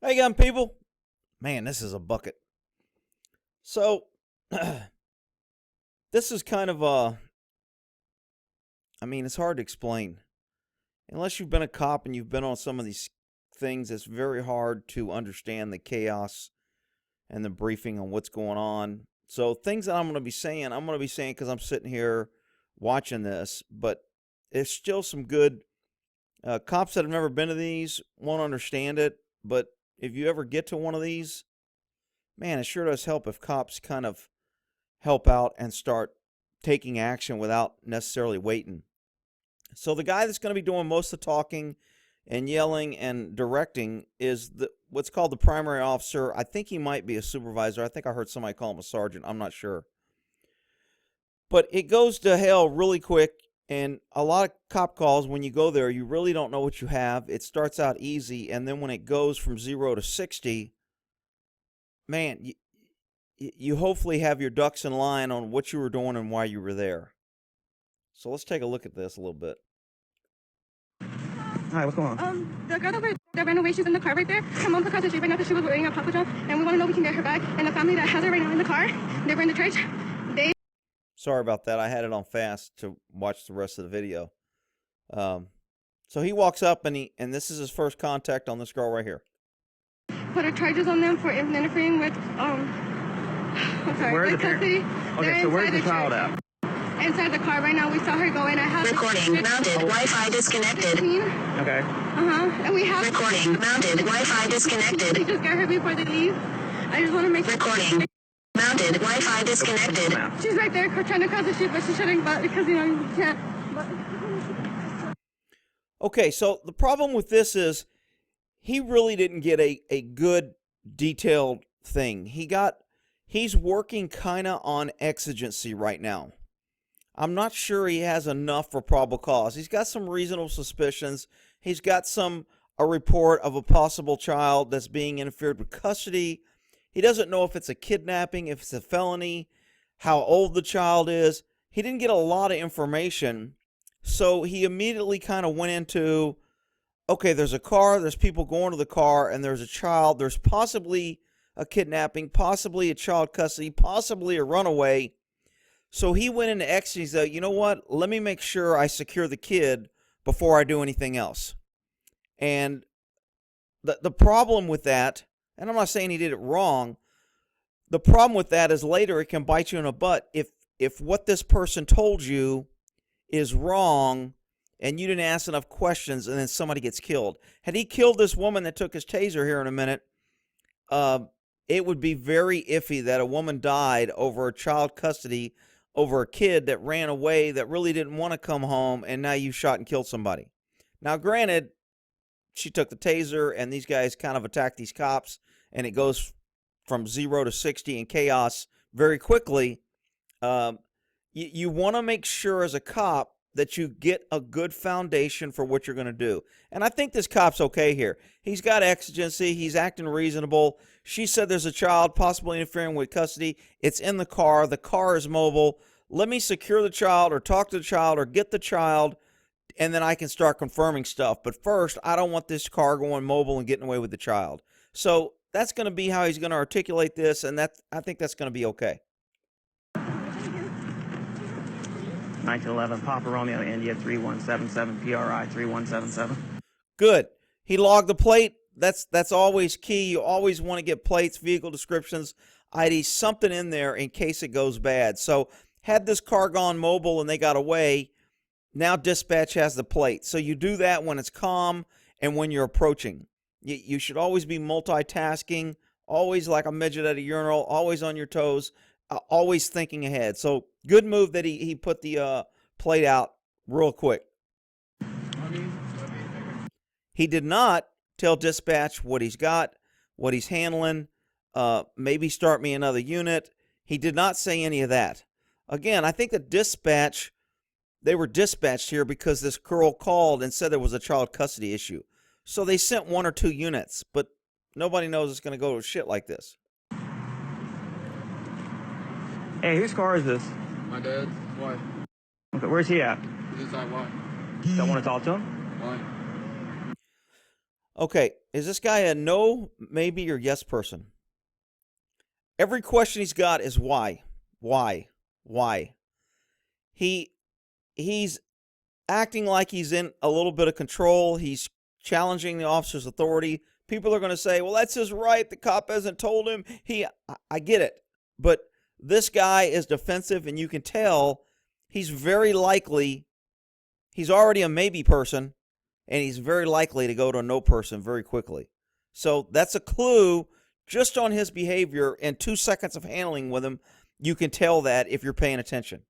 Hey again, people. Man, this is a bucket. So, this is kind of it's hard to explain. Unless you've been a cop and you've been on some of these things, it's very hard to understand the chaos and the briefing on what's going on. So, things that I'm going to be saying because I'm sitting here watching this, but there's still some good cops that have never been to these won't understand it, but if you ever get to one of these, man, it sure does help if cops kind of help out and start taking action without necessarily waiting. So the guy that's going to be doing most of the talking and yelling and directing is what's called the primary officer. I think he might be a supervisor. I think I heard somebody call him a sergeant. I'm not sure. But it goes to hell really quick, and a lot of cop calls, when you go there, you really don't know what you have. It starts out easy, and then when it goes from 0 to 60, man, you hopefully have your ducks in line on what you were doing and why you were there. So let's take a look at this a little bit. Hi, what's going on? The girl that ran away, she's in the car right there. Her mom's across the street right now because she was wearing a papa job, and we want to know if we can get her back. And the family that has her right now in the car, they were in the church. Sorry about that. I had it on fast to watch the rest of the video. So he walks up, and this is his first contact on this girl right here. Put her charges on them for interfering with Where's the custody. Okay, so where's the child at? Inside the car right now. We saw her go in. I have recording mounted. Wi-Fi disconnected. Okay. And we have recording mounted. Wi-Fi disconnected. We just got her before they leave. I just want to make recording mounted. Wi-Fi disconnected. She's right there trying to cross the street, but she shouldn't. But because you can't. Okay, so the problem with this is he really didn't get a good detailed thing. He's working kind of on exigency right now. I'm not sure he has enough for probable cause. He's got some reasonable suspicions. He's got a report of a possible child that's being interfered with custody. He doesn't know if it's a kidnapping, if it's a felony, how old the child is. He didn't get a lot of information, so he immediately kind of went into, okay, there's a car, there's people going to the car, and there's a child. There's possibly a kidnapping, possibly a child custody, possibly a runaway. So he went into exigency. He said, you know what? Let me make sure I secure the kid before I do anything else. And the problem with that, and I'm not saying he did it wrong, the problem with that is later it can bite you in the butt. If what this person told you is wrong and you didn't ask enough questions and then somebody gets killed. Had he killed this woman that took his taser here in a minute, it would be very iffy that a woman died over a child custody, over a kid that ran away that really didn't want to come home, and now you shot and killed somebody. Now, granted, she took the taser, and these guys kind of attack these cops, and it goes from 0 to 60 in chaos very quickly. You want to make sure as a cop that you get a good foundation for what you're going to do. And I think this cop's okay here. He's got exigency. He's acting reasonable. She said there's a child possibly interfering with custody. It's in the car. The car is mobile. Let me secure the child or talk to the child or get the child, and then I can start confirming stuff. But first, I don't want this car going mobile and getting away with the child. So that's going to be how he's going to articulate this, and I think that's going to be okay. 1911 Papa Romeo India 3177 PRI 3177. Good. He logged the plate. That's always key. You always want to get plates, vehicle descriptions, ID, something in there in case it goes bad. So had this car gone mobile and they got away, now dispatch has the plate. So you do that when it's calm and when you're approaching. You should always be multitasking, always like a midget at a urinal, always on your toes, always thinking ahead. So good move that he put the plate out real quick. He did not tell dispatch what he's got, what he's handling, maybe start me another unit. He did not say any of that. Again, I think the dispatch, they were dispatched here because this girl called and said there was a child custody issue. So they sent 1 or 2 units, but nobody knows it's going to go to shit like this. Hey, whose car is this? My dad's. Why? Okay, where's he at? He's like, why? Don't want to talk to him? Why? Okay, Is this guy a no, maybe, or yes person? Every question he's got is why? Why? He's acting like he's in a little bit of control. He's challenging the officer's authority. People are going to say, well, that's his right. The cop hasn't told him. I get it. But this guy is defensive, and you can tell he's very likely, he's already a maybe person, and he's very likely to go to a no person very quickly. So that's a clue just on his behavior and 2 seconds of handling with him. You can tell that if you're paying attention.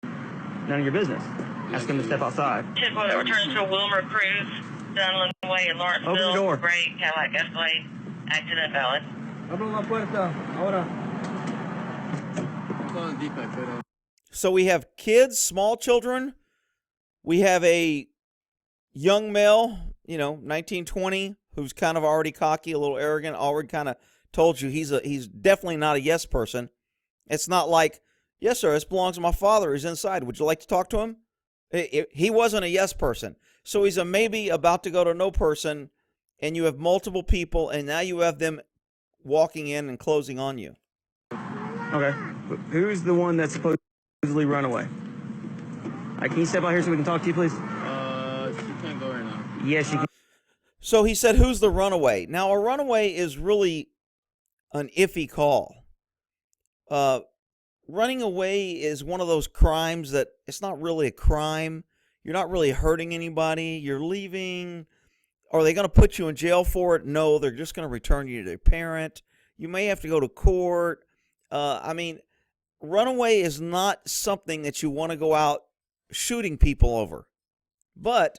None of your business. Ask him to step outside. Ship that returns to Wilmer Cruise, Dunlin Way in Lawrenceville. Open the door. Gray Cadillac Escalade, acted invalid. So we have kids, small children. We have a young male, 19, 20, who's kind of already cocky, a little arrogant, already kind of told you he's definitely not a yes person. It's not like, yes, sir, this belongs to my father. He's inside. Would you like to talk to him? He wasn't a yes person. So he's a maybe about to go to no person, and you have multiple people, and now you have them walking in and closing on you. Okay. Who's the one that's supposedly runaway? Can you step out here so we can talk to you, please? She can't go right now. Yes, she can. So he said, who's the runaway? Now, a runaway is really an iffy call. Running away is one of those crimes that it's not really a crime. You're not really hurting anybody. You're leaving. Are they going to put you in jail for it? No, they're just going to return you to their parent. You may have to go to court. Runaway is not something that you want to go out shooting people over. But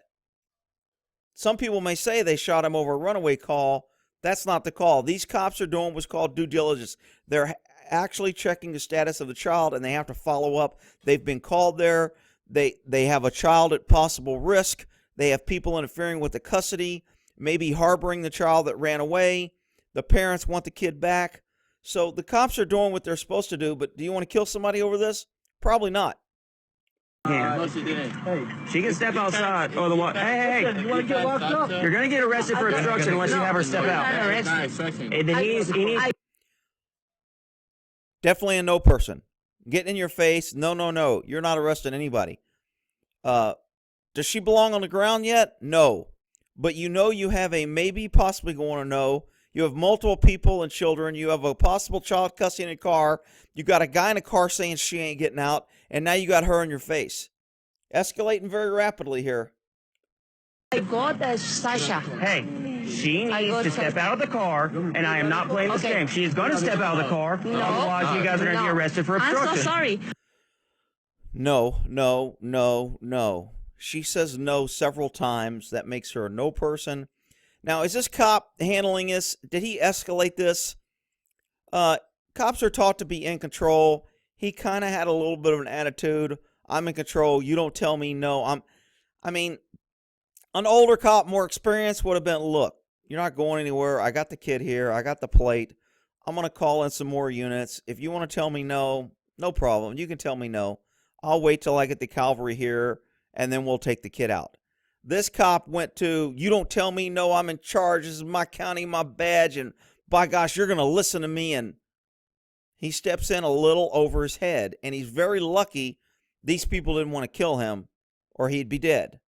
some people may say they shot him over a runaway call. That's not the call. These cops are doing what's called due diligence. They're actually checking the status of the child, and they have to follow up. They've been called there. They have a child at possible risk. They have people interfering with the custody, maybe harboring the child that ran away. The parents want the kid back. So the cops are doing what they're supposed to do, but do you want to kill somebody over this? Probably not. No, she didn't. Hey, she can step outside. Oh, the one. Hey, You want to get locked up? you're gonna get arrested for obstruction unless you have her step out. He needs. Definitely a no person. Getting in your face. No. You're not arresting anybody. Does she belong on the ground yet? No. But you have a maybe, possibly going to no. You have multiple people and children. You have a possible child custody in a car. You got a guy in a car saying she ain't getting out. And now you got her in your face. Escalating very rapidly here. I got Sasha. Hey, she needs to step out of the car, and I am not playing this game. She is going to step out of the car, otherwise you guys are going to be arrested for obstruction. I'm so sorry. No. She says no several times. That makes her a no person. Now, is this cop handling this? Did he escalate this? Cops are taught to be in control. He kind of had a little bit of an attitude. I'm in control. You don't tell me no. An older cop, more experienced, would have been, look, you're not going anywhere. I got the kid here. I got the plate. I'm going to call in some more units. If you want to tell me no, no problem. You can tell me no. I'll wait till I get the cavalry here, and then we'll take the kid out. This cop went to, you don't tell me no, I'm in charge. This is my county, my badge, and by gosh, you're going to listen to me. And he steps in a little over his head, and he's very lucky these people didn't want to kill him, or he'd be dead.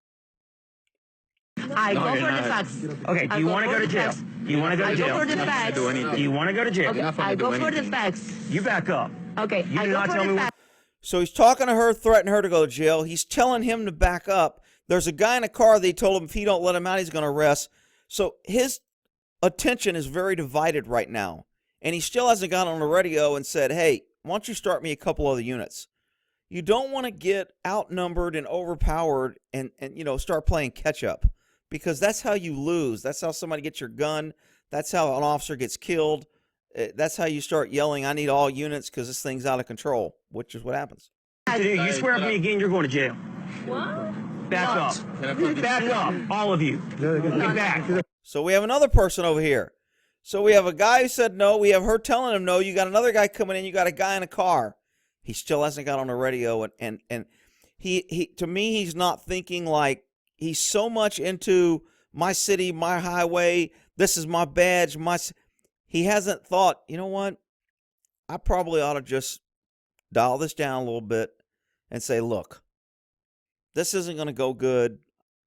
I go for the facts. Okay, do you want to go to jail? You want to go to jail? I go for the facts. Do you want to go to jail? Okay, I go for the facts. You back up. Okay, You I do go not for tell the me facts. So he's talking to her, threatening her to go to jail. He's telling him to back up. There's a guy in a car that he told him if he don't let him out, he's going to arrest. So his attention is very divided right now. And he still hasn't got on the radio and said, hey, why don't you start me a couple other units? You don't want to get outnumbered and overpowered and start playing catch up, because that's how you lose. That's how somebody gets your gun. That's how an officer gets killed. That's how you start yelling, I need all units because this thing's out of control, which is what happens. You swear at me again, you're going to jail. What? Back up. Back up, all of you. Get back. So we have another person over here. So we have a guy who said no. We have her telling him no. You got another guy coming in. You got a guy in a car. He still hasn't got on the radio. And he to me, he's not thinking like, he's so much into my city, my highway, this is my badge, he hasn't thought, you know what? I probably ought to just dial this down a little bit and say, look, this isn't going to go good.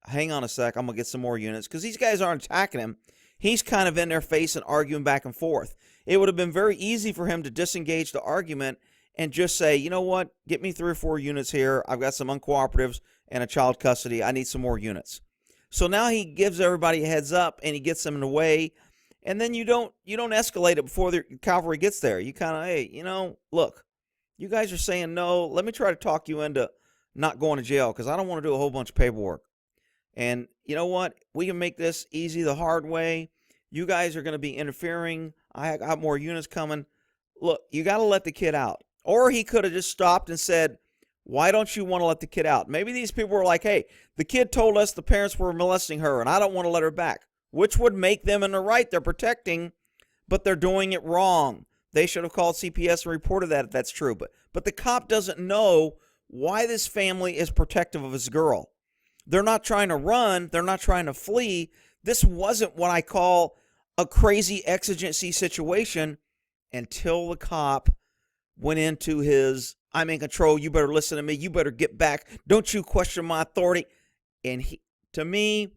Hang on a sec. I'm going to get some more units because these guys aren't attacking him. He's kind of in their face and arguing back and forth. It would have been very easy for him to disengage the argument and just say, you know what, get me 3 or 4 units here. I've got some uncooperatives and a child custody. I need some more units. So now he gives everybody a heads up and he gets them in the way. And then you don't escalate it before the cavalry gets there. You kind of, hey, you know, look, you guys are saying no. Let me try to talk you into not going to jail because I don't want to do a whole bunch of paperwork. And you know what? We can make this easy the hard way. You guys are going to be interfering. I got more units coming. Look, you got to let the kid out. Or he could have just stopped and said, why don't you want to let the kid out? Maybe these people were like, hey, the kid told us the parents were molesting her, and I don't want to let her back, which would make them in the right. They're protecting, but they're doing it wrong. They should have called CPS and reported that if that's true. But the cop doesn't know why this family is protective of his girl. They're not trying to run. They're not trying to flee. This wasn't what I call a crazy exigency situation until the cop went into his, I'm in control, you better listen to me, you better get back, don't you question my authority. And to me,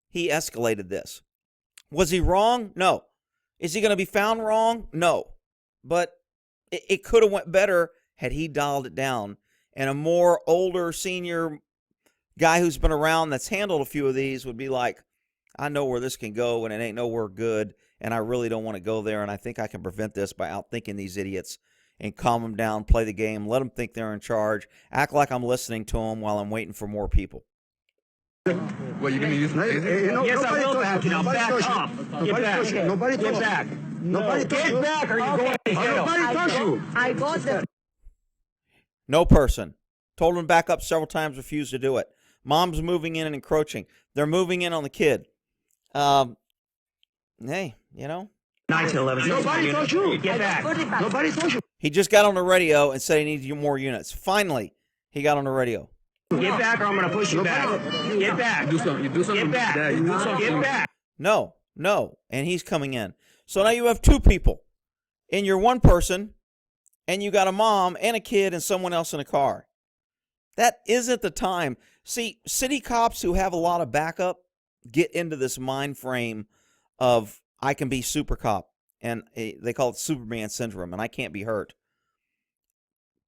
he escalated this. Was he wrong? No. Is he going to be found wrong? No. But it could have went better had he dialed it down. And a more older, senior guy who's been around that's handled a few of these would be like, I know where this can go and it ain't nowhere good, and I really don't want to go there, and I think I can prevent this by outthinking these idiots and calm them down, play the game, let them think they're in charge, act like I'm listening to them while I'm waiting for more people. What, you gonna use Yes, I will back you. Now back up. Get back. Nobody Get touched back. Nobody touched Get back or you're going to jail. Nobody touched you. I got the No person. Told him to back up several times, refused to do it. Mom's moving in and encroaching. They're moving in on the kid. Hey, you know. 9 to 11. Nobody touched you. Get back. Nobody touched you. He just got on the radio and said he needed more units. Finally, he got on the radio. Get back or I'm going to push you back. Get back. do something? Get back. Dad, you do something. Get back. No. And he's coming in. So now you have 2 people. And you're one person, and you got a mom and a kid and someone else in a car. That isn't the time. See, city cops who have a lot of backup get into this mind frame of, I can be super cop. And they call it Superman syndrome, and I can't be hurt.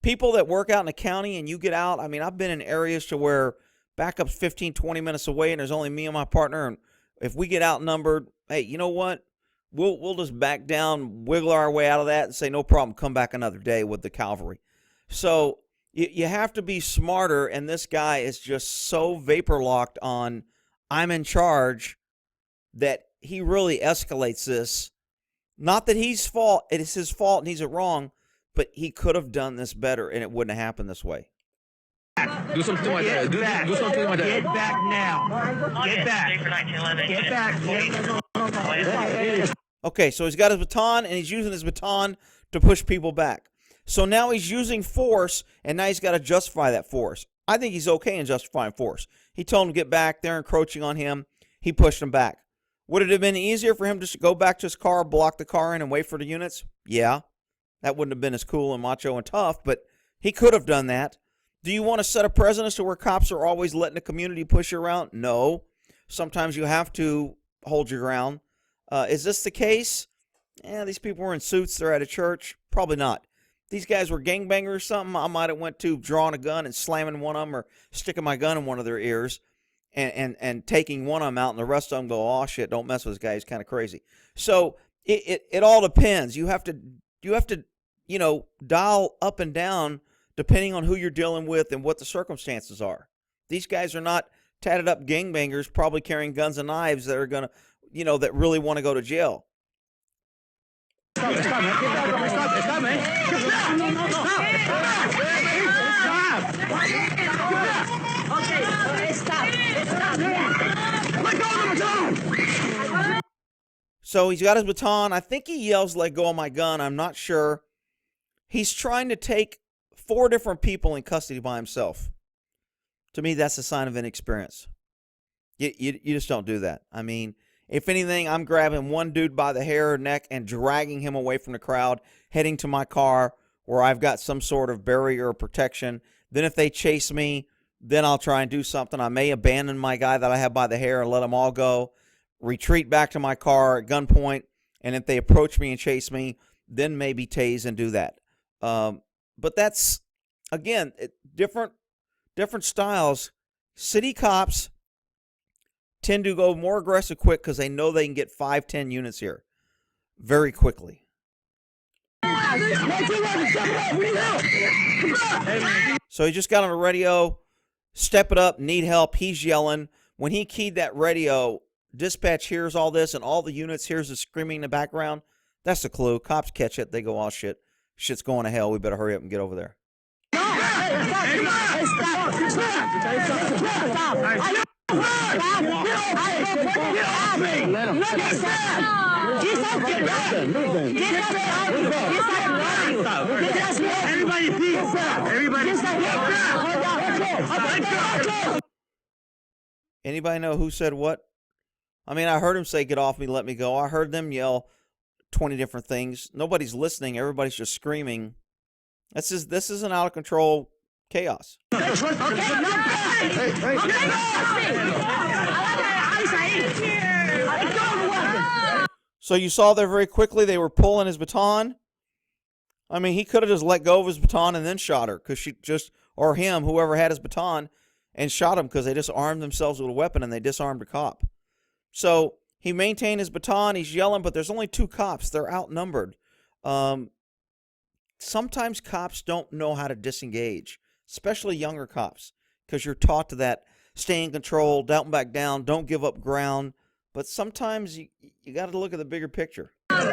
People that work out in the county and you get out, I mean, I've been in areas to where backup's 15, 20 minutes away and there's only me and my partner. And if we get outnumbered, hey, you know what? We'll just back down, wiggle our way out of that and say, no problem, come back another day with the cavalry. So you have to be smarter, and this guy is just so vapor locked on, I'm in charge, that he really escalates this. Not that he's fault, it is his fault and he's wrong, but he could have done this better and it wouldn't have happened this way. Do something to my dad. Do something to my Get dad. back now. Get back. Get back. Okay, so he's got his baton and he's using his baton to push people back. So now he's using force, and now he's got to justify that force. I think he's okay in justifying force. He told him to get back. They're encroaching on him. He pushed him back. Would it have been easier for him just to go back to his car, block the car in, and wait for the units? Yeah. That wouldn't have been as cool and macho and tough, but he could have done that. Do you want to set a precedent to where cops are always letting the community push you around? No. Sometimes you have to hold your ground. Is this the case? These people were in suits. They're at a church. Probably not. These guys were gangbangers or something. I might have went to drawing a gun and slamming one of them or sticking my gun in one of their ears and taking one of them out, and the rest of them go, oh, shit, don't mess with this guy. He's kind of crazy. So it all depends. You have to dial up and down depending on who you're dealing with and what the circumstances are. These guys are not tatted up gangbangers probably carrying guns and knives that are going to, that really want to go to jail. Stop, man. So he's got his baton. I think he yells, let go of my gun. I'm not sure. He's trying to take 4 different people in custody by himself. To me, that's a sign of inexperience. You just don't do that. I mean, if anything, I'm grabbing one dude by the hair or neck and dragging him away from the crowd, heading to my car where I've got some sort of barrier or protection. Then if they chase me, then I'll try and do something. I may abandon my guy that I have by the hair and let them all go, retreat back to my car at gunpoint, and if they approach me and chase me, then maybe tase and do that. But that's, again, different styles. City cops tend to go more aggressive quick because they know they can get 5-10 units here very quickly. So he just got on the radio, step it up, need help. He's yelling. When he keyed that radio, dispatch hears all this and all the units hears the screaming in the background. That's the clue. Cops catch it. They go, oh, shit. Shit's going to hell. We better hurry up and get over there. Anybody know who said what? I mean, I heard him say, get off me, let me go. I heard them yell 20 different things. Nobody's listening. Everybody's just screaming. This is an out of control chaos. So you saw there very quickly they were pulling his baton. I mean, he could have just let go of his baton and then shot her, because she just, or him, whoever had his baton, and shot him because they just armed themselves with a weapon and they disarmed a cop. So he maintained his baton. He's yelling, but there's only 2 cops. They're outnumbered. Sometimes cops don't know how to disengage, especially younger cops, because you're taught to that stay in control, don't back down, don't give up ground. But sometimes you got to look at the bigger picture. You're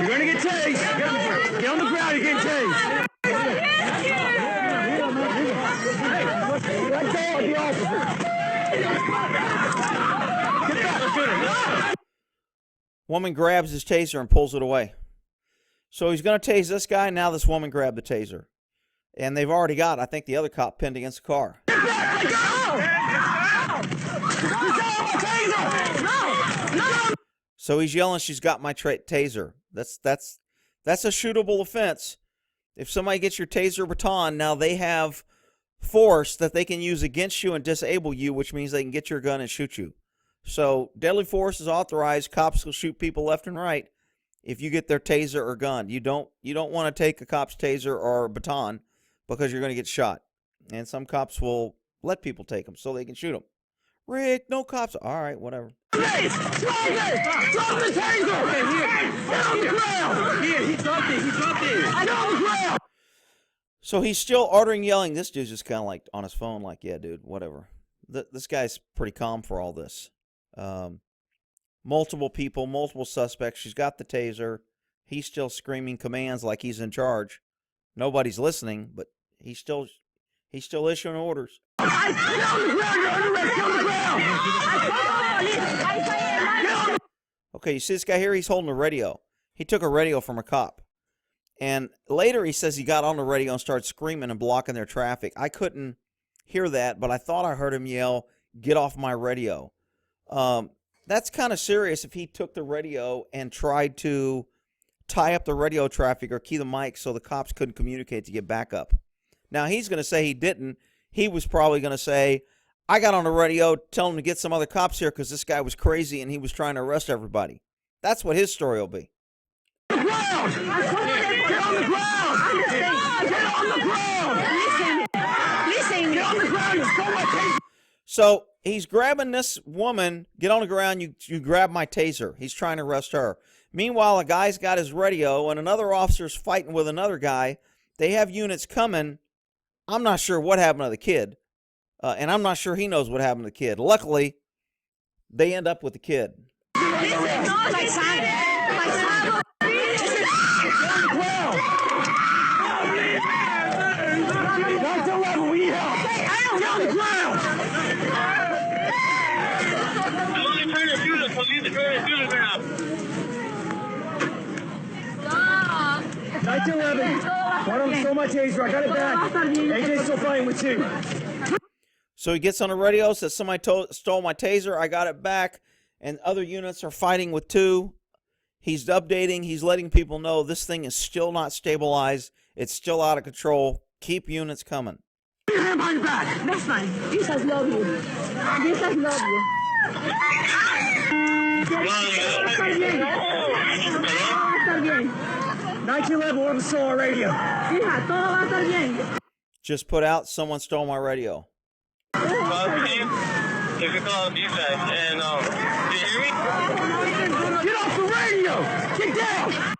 going to get tased. Get on the ground, you're getting tased. Let go of the officer. Woman grabs his taser and pulls it away. So he's going to tase this guy. Now this woman grabbed the taser. And they've already got, I think, the other cop pinned against the car. So he's yelling, she's got my taser. That's a shootable offense. If somebody gets your taser baton, now they have force that they can use against you and disable you, which means they can get your gun and shoot you. So deadly force is authorized. Cops will shoot people left and right if you get their taser or gun. You don't want to take a cop's taser or baton because you're going to get shot. And some cops will let people take them so they can shoot them. Rick, no cops. All right, whatever. Drop the taser! Get on the ground! Here, he dropped it. Get on the ground! So he's still ordering, yelling. This dude's just kind of like on his phone, like, yeah, dude, whatever. This guy's pretty calm for all this. Multiple people, multiple suspects. She's got the taser. He's still screaming commands like he's in charge. Nobody's listening, but he's still issuing orders. Get on the ground! You're under arrest! Get on the ground! Okay, you see this guy here? He's holding a radio. He took a radio from a cop. And later he says he got on the radio and started screaming and blocking their traffic. I couldn't hear that, but I thought I heard him yell, "Get off my radio." That's kind of serious if he took the radio and tried to tie up the radio traffic or key the mic so the cops couldn't communicate to get backup. Now, he's going to say he didn't. He was probably going to say, I got on the radio telling him to get some other cops here because this guy was crazy and he was trying to arrest everybody. That's what his story will be. Get on the ground! Get on the ground! Listen! Get on the ground! You stole my taser! So he's grabbing this woman. Get on the ground. You grab my taser. He's trying to arrest her. Meanwhile, a guy's got his radio and another officer's fighting with another guy. They have units coming. I'm not sure what happened to the kid. And I'm not sure he knows what happened to the kid. Luckily, they end up with the kid. Why don't you stole my taser? I got it back. AJ's still fighting with you. So he gets on the radio, says somebody stole my taser. I got it back, and other units are fighting with 2. He's updating. He's letting people know this thing is still not stabilized. It's still out of control. Keep units coming. Put your hand behind your back. That's fine. Jesus love you. Jesus love you. Está bien. 1911, we're on the Solar Radio. Hija, todo va a estar bien. Just put out, someone stole my radio. Difficult defect. And, do you hear me? Get off the radio! Get down!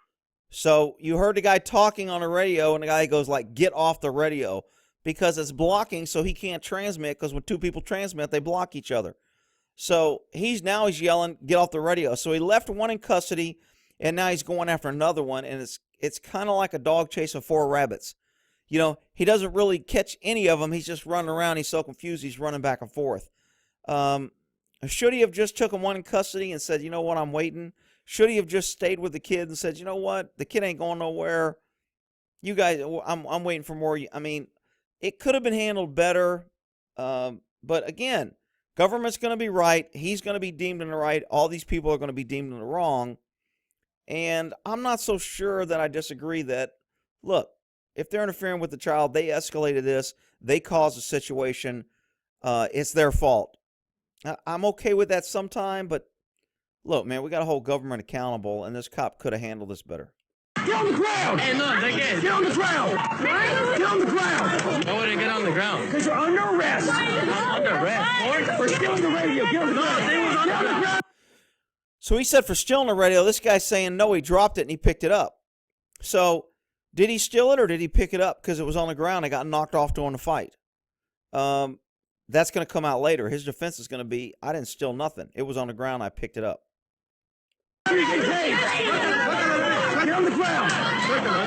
So you heard the guy talking on the radio, and the guy goes like, get off the radio, because it's blocking, so he can't transmit, because when 2 people transmit, they block each other. So he's yelling, get off the radio. So he left one in custody, and now he's going after another one, and it's kind of like a dog chasing 4 rabbits. You know, he doesn't really catch any of them. He's just running around. He's so confused, he's running back and forth. Should he have just took him one in custody and said, you know what, I'm waiting? Should he have just stayed with the kid and said, you know what, the kid ain't going nowhere. You guys, I'm waiting for more. I mean, it could have been handled better. But again, government's going to be right. He's going to be deemed in the right. All these people are going to be deemed in the wrong. And I'm not so sure that I disagree that, look, if they're interfering with the child, they escalated this, they caused the situation, it's their fault. I'm okay with that sometime, but look, man, we got to hold government accountable, and this cop could have handled this better. Get on the ground! Hey, no, they get. Get on the ground! Get on the ground! Why would they get on the ground? Because you're under arrest! Under arrest? For stealing the radio! Get on the ground! they was on Get on the ground! So he said for stealing the radio, this guy's saying, no, he dropped it and he picked it up. So did he steal it or did he pick it up because it was on the ground and got knocked off during the fight? That's going to come out later. His defense is going to be, I didn't steal nothing. It was on the ground. I picked it up. Get on the ground!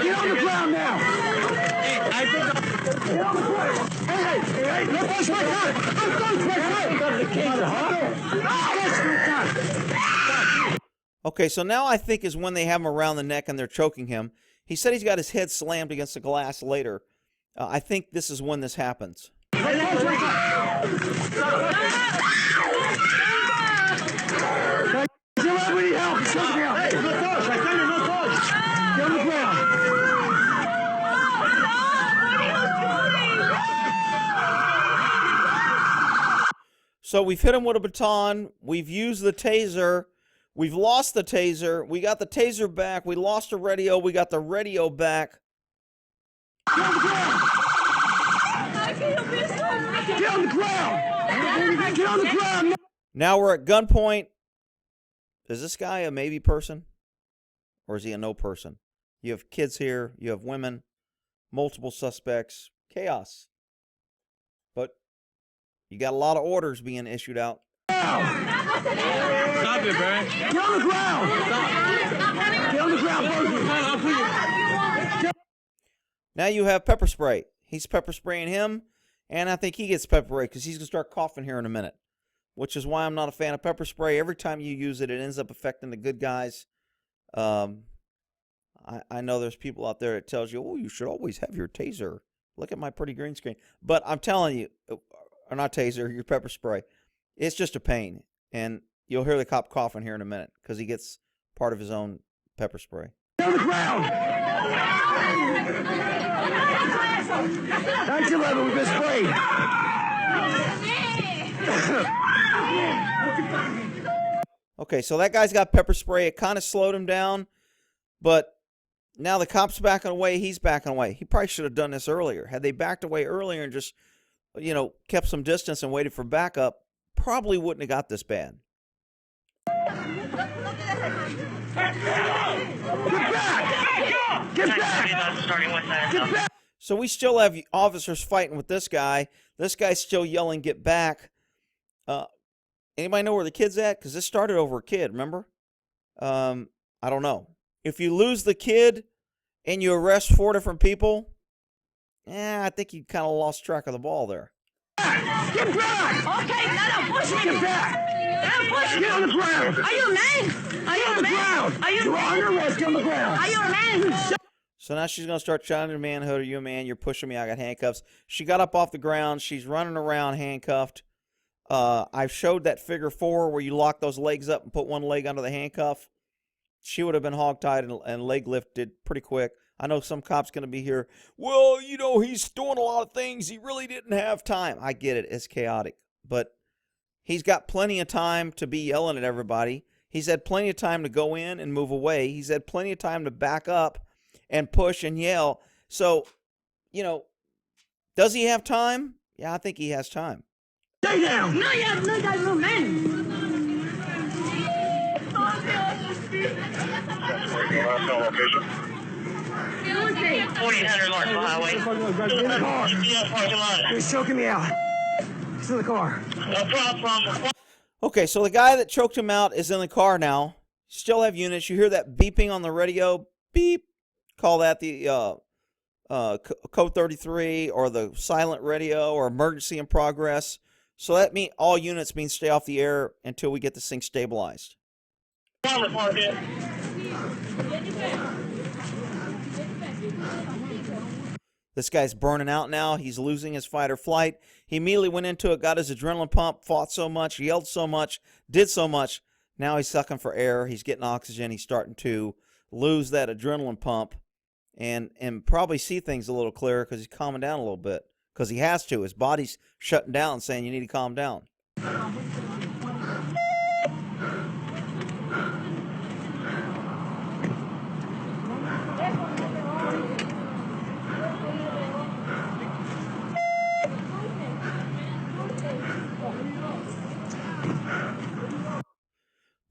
Get on the ground now! Hey, I think Get on the ground! Hey, don't push my gun! Don't push my gun! The taser, huh? Okay, so now I think is when they have him around the neck and they're choking him. He said he's got his head slammed against the glass later. I think this is when this happens. So we've hit him with a baton. We've used the taser. We've lost the taser. We got the taser back. We lost the radio. We got the radio back. Get on the ground! Get on the ground! Get on the ground! Now we're at gunpoint. Is this guy a maybe person? Or is he a no person? You have kids here. You have women. Multiple suspects. Chaos. But you got a lot of orders being issued out. Stop it, bro. Get on the ground! Get on the ground, Now you have pepper spray. He's pepper spraying him, and I think he gets pepper spray because he's going to start coughing here in a minute, which is why I'm not a fan of pepper spray. Every time you use it, it ends up affecting the good guys. I know there's people out there that tells you, oh, you should always have your taser. Look at my pretty green screen. But I'm telling you, or not taser, your pepper spray. It's just a pain. And you'll hear the cop coughing here in a minute because he gets part of his own pepper spray. Get on the ground! 1911, we've been sprayed! Okay, so that guy's got pepper spray. It kind of slowed him down. But now the cop's backing away. He's backing away. He probably should have done this earlier. Had they backed away earlier and just, kept some distance and waited for backup, probably wouldn't have got this bad. Get back! Starting with that. So we still have officers fighting with this guy. This guy's still yelling, get back. Anybody know where the kid's at? Because this started over a kid, remember? I don't know. If you lose the kid and you arrest 4 different people, I think you kind of lost track of the ball there. Get back! Okay, no, push me. Get back! No, push me. Get on the ground! Are you a man? Are you Get on a the man? ground! Are you a You're man? under arrest, get on the ground! Are you a man? So now she's going to start shouting to manhood. Are you a man? You're pushing me. I got handcuffs. She got up off the ground. She's running around handcuffed. I showed that figure 4 where you lock those legs up and put one leg under the handcuff. She would have been hogtied and leg lifted pretty quick. I know some cop's going to be here. Well, you know, he's doing a lot of things. He really didn't have time. I get it. It's chaotic. But he's got plenty of time to be yelling at everybody. He's had plenty of time to go in and move away. He's had plenty of time to back up and push and yell. So, you know, does he have time? Yeah, I think he has time. Stay down! No, yeah, no, that's no man. Location. 4800 Marshall Highway. In the car. Parking lot. He's choking me out. He's in the car. No problem. Okay, so the guy that choked him out is in the car now. Still have units. You hear that beeping on the radio. Beep. Call that the code 33 or the silent radio or emergency in progress. So that means all units mean stay off the air until we get this thing stabilized. This guy's burning out now. He's losing his fight or flight. He immediately went into it, got his adrenaline pump, fought so much, yelled so much, did so much. Now he's sucking for air. He's getting oxygen. He's starting to lose that adrenaline pump and probably see things a little clearer because he's calming down a little bit. Because he has to. His body's shutting down, saying you need to calm down.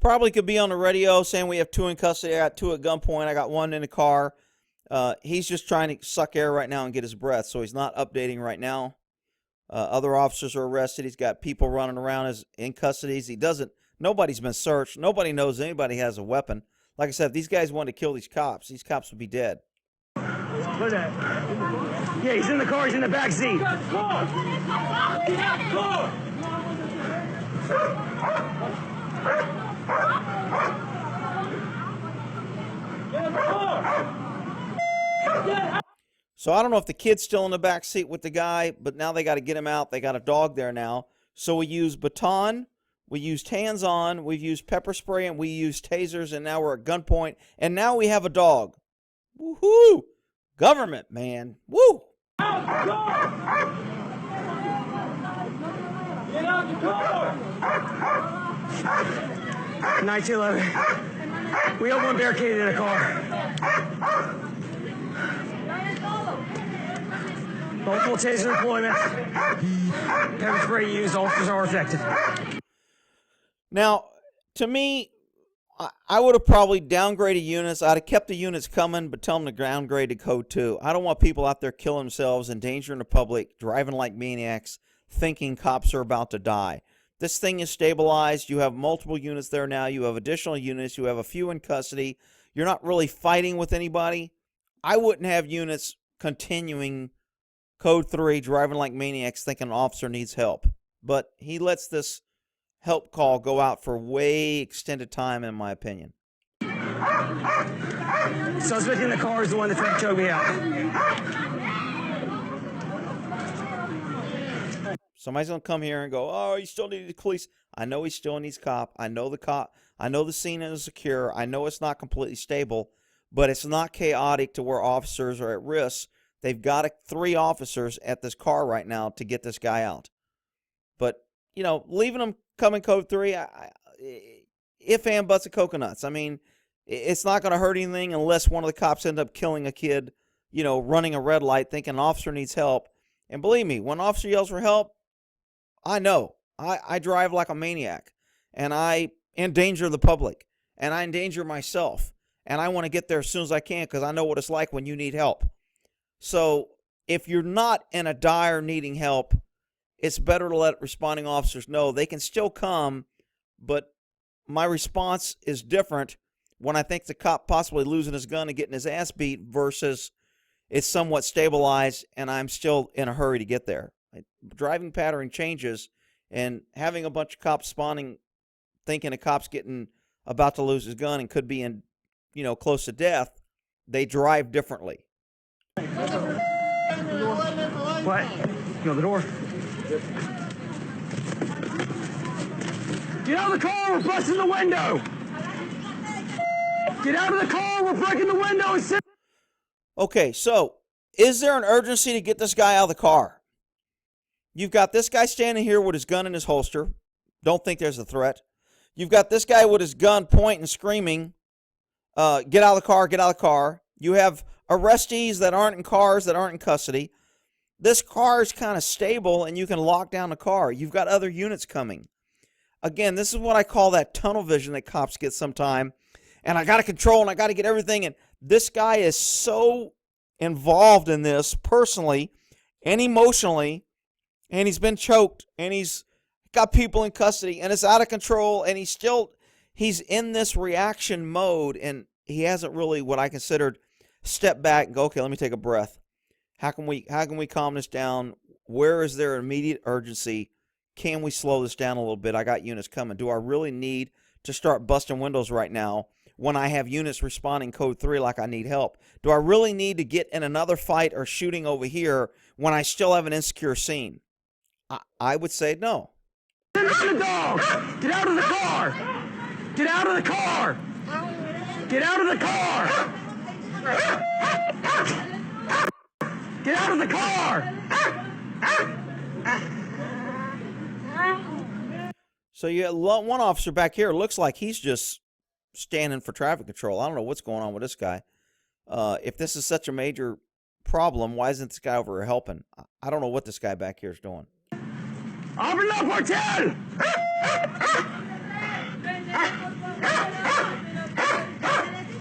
Probably could be on the radio saying we have 2 in custody. I got 2 at gunpoint. I got 1 in the car. He's just trying to suck air right now and get his breath, so he's not updating right now. Other officers are arrested. He's got people running around as in custody. Nobody's been searched. Nobody knows anybody has a weapon. Like I said, if these guys wanted to kill these cops would be dead. Look at that. Yeah, he's in the car. He's in the back seat. So I don't know if the kid's still in the back seat with the guy, but now they got to get him out. They got a dog there now. So we use baton, we used hands-on, we've used pepper spray, and we used tasers, and now we're at gunpoint. And now we have a dog. Woohoo! Government, man. Woo! Get out the car! 1911. We have 1 barricaded in a car. Multiple taser deployments. Pepper spray used. Officers are affected. Now, to me, I would have probably downgraded units. I'd have kept the units coming, but tell them to downgrade to code 2. I don't want people out there killing themselves, endangering the public, driving like maniacs, thinking cops are about to die. This thing is stabilized. You have multiple units there now. You have additional units. You have a few in custody. You're not really fighting with anybody. I wouldn't have units continuing code 3, driving like maniacs, thinking an officer needs help. But he lets this help call go out for way extended time, in my opinion. Suspect in the car is the one that tried to choke me out. Somebody's going to come here and go, oh, you still need the police. I know he still needs cop. I know the cop. I know the scene is secure. I know it's not completely stable, but it's not chaotic to where officers are at risk. They've got 3 officers at this car right now to get this guy out. But, you know, leaving him coming code 3, if and buts of coconuts. I mean, it's not going to hurt anything unless one of the cops end up killing a kid, you know, running a red light, thinking an officer needs help. And believe me, when an officer yells for help, I know. I drive like a maniac, and I endanger the public, and I endanger myself, and I want to get there as soon as I can because I know what it's like when you need help. So if you're not in a dire needing help, it's better to let responding officers know they can still come, but my response is different when I think the cop possibly losing his gun and getting his ass beat versus it's somewhat stabilized and I'm still in a hurry to get there. Driving pattern changes, and having a bunch of cops spawning thinking a cop's getting about to lose his gun and could be in, you know, close to death, They drive differently. What? You know the door? Get out of the car, we're busting the window! Get out of the car, we're breaking the window and sit. Okay, so is there an urgency to get this guy out of the car? You've got this guy standing here with his gun in his holster. Don't think there's a threat. You've got this guy with his gun pointing, screaming, get out of the car, get out of the car. You have arrestees that aren't in cars, that aren't in custody. This car is kind of stable, and you can lock down the car. You've got other units coming. Again, this is what I call that tunnel vision that cops get sometime. And I got to control, and I got to get everything. And this guy is so involved in this personally and emotionally, and he's been choked, and he's got people in custody, and it's out of control, and he's in this reaction mode, and he hasn't really, what I considered, stepped back and go, okay, let me take a breath. How can we calm this down? Where is there immediate urgency? Can we slow this down a little bit? I got units coming. Do I really need to start busting windows right now when I have units responding code 3 like I need help? Do I really need to get in another fight or shooting over here when I still have an insecure scene? I would say no. Get out of the dog! Get out of the car! Get out of the car! Get out of the car! Get out of the car! So you have one officer back here. Looks like he's just standing for traffic control. I don't know what's going on with this guy. If this is such a major problem, why isn't this guy over here helping? I don't know what this guy back here is doing. Open up, hotel!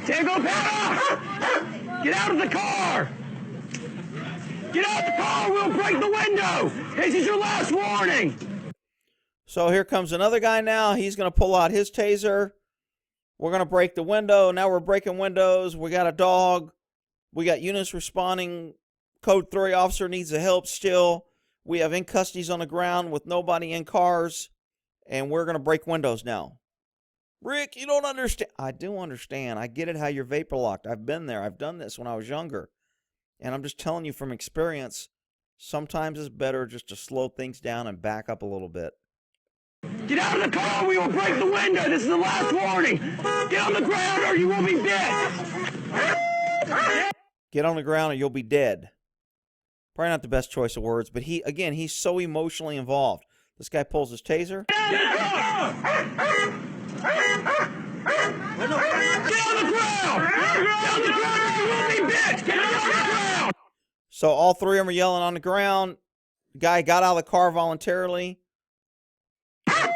Tango Panda! Get out of the car! Get out of the car, we'll break the window! This is your last warning! So here comes another guy now. He's going to pull out his taser. We're going to break the window. Now we're breaking windows. We got a dog. We got units responding. Code 3 officer needs the help still. We have in custodies on the ground with nobody in cars. And we're going to break windows now. Rick, you don't understand. I do understand. I get it how you're vapor locked. I've been there. I've done this when I was younger. And I'm just telling you from experience, sometimes it's better just to slow things down and back up a little bit. Get out of the car, we will break the window! This is the last warning! Get on the ground or you will be dead! Get on the ground or you'll be dead. Probably not the best choice of words, but he's so emotionally involved. This guy pulls his taser. Get on the ground! Get on the ground or you will be bitch! Get on the ground! So all three of them are yelling on the ground. The guy got out of the car voluntarily. Get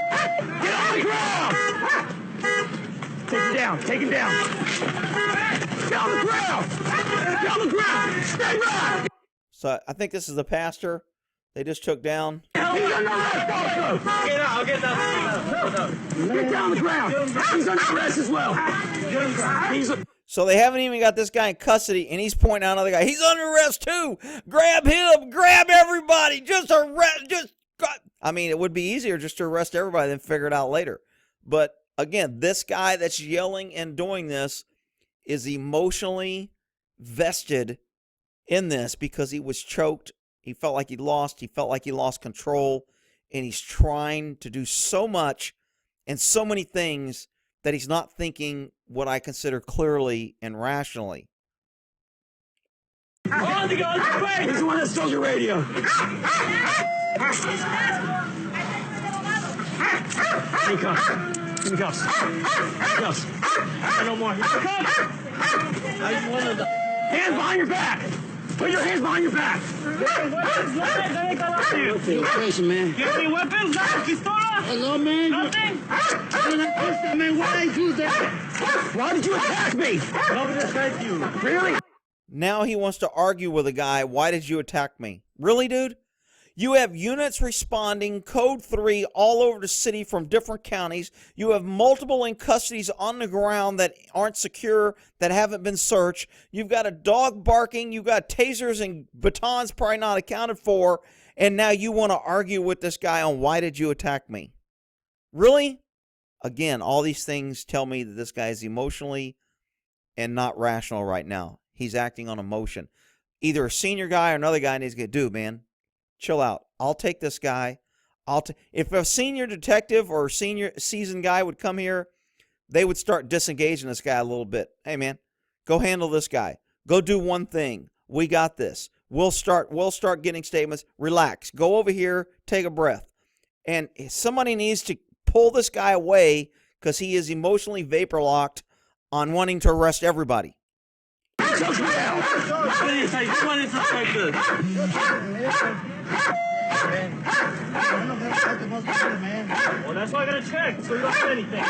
on the ground! Take him down, take him down! Get on the ground! Get on the ground! Stay back! So I think this is the pastor they just took down. He's under arrest also! Get out, get down. Get down on the ground! He's under arrest as well! So they haven't even got this guy in custody, and he's pointing out another guy. He's under arrest too! Grab him! Grab everybody! Just arrest! I mean, it would be easier just to arrest everybody than figure it out later. But again, this guy that's yelling and doing this is emotionally vested in this because he was choked. He felt like he lost. He felt like he lost control. And he's trying to do so much and so many things that he's not thinking what I consider clearly and rationally. On the gun! He's the one that stole your radio! Handcuffs. Give me cuffs. Cuffs. No more. Cuffs! Hands behind your back! Put your hands behind your back! You crazy, man. You have any weapons? Hello, man. Nothing? Man, why did you do that? Why did you attack me? Nobody attacked you. Really? Now he wants to argue with a guy. Why did you attack me? Really, dude? You have units responding, code 3, all over the city from different counties. You have multiple in custodies on the ground that aren't secure, that haven't been searched. You've got a dog barking. You've got tasers and batons probably not accounted for. And now you want to argue with this guy on why did you attack me? Really? Again, all these things tell me that this guy is emotionally and not rational right now. He's acting on emotion. Either a senior guy or another guy needs to get, dude, man, chill out. I'll take this guy. If a senior detective or senior seasoned guy would come here, they would start disengaging this guy a little bit. Hey, man, go handle this guy. Go do one thing. We got this. We'll start getting statements. Relax. Go over here. Take a breath. And somebody needs to pull this guy away because he is emotionally vapor locked on wanting to arrest everybody. Well, that's why I gotta check, so you don't say anything.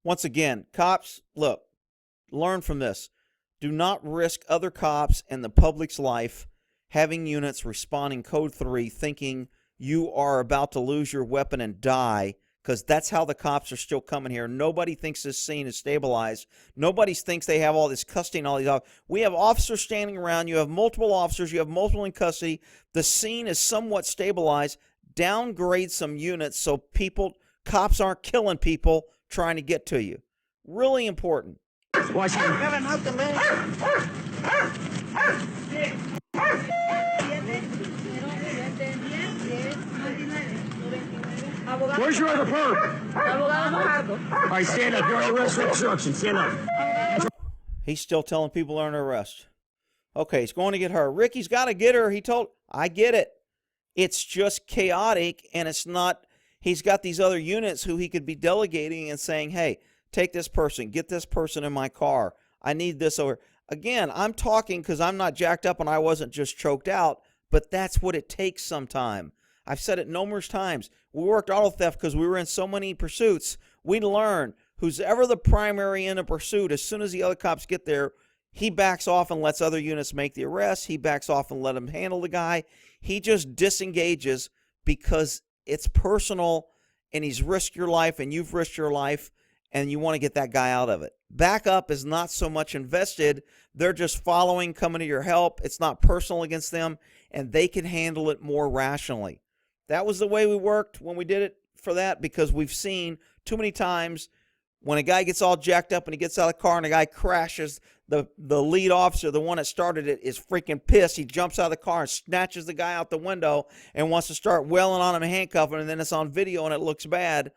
Once again, cops, look, learn from this. Do not risk other cops and the public's life having units responding code 3 thinking you are about to lose your weapon and die, because that's how the cops are still coming here. Nobody thinks this scene is stabilized. Nobody thinks they have all this custody and all these. We have officers standing around. You have multiple officers. You have multiple in custody. The scene is somewhat stabilized. Downgrade some units so cops aren't killing people trying to get to you. Really important. Watch him. Where's your other perp? All right, stand up. You're under arrest for obstruction. Stand up. He's still telling people they're under arrest. Okay, he's going to get her. Ricky's got to get her. I get it. It's just chaotic, and it's not. He's got these other units who he could be delegating and saying, hey, take this person. Get this person in my car. I need this over. Again, I'm talking because I'm not jacked up and I wasn't just choked out, but that's what it takes sometime. I've said it numerous times. We worked auto theft because we were in so many pursuits. We learn who's ever the primary in a pursuit, as soon as the other cops get there, he backs off and lets other units make the arrest. He backs off and let him handle the guy. He just disengages because it's personal and he's risked your life and you've risked your life and you want to get that guy out of it. Backup is not so much invested. They're just following, coming to your help. It's not personal against them, and they can handle it more rationally. That was the way we worked when we did it for that, because we've seen too many times when a guy gets all jacked up and he gets out of the car and a guy crashes, the lead officer, the one that started it, is freaking pissed. He jumps out of the car and snatches the guy out the window and wants to start wailing on him and handcuffing him, and then it's on video and it looks bad.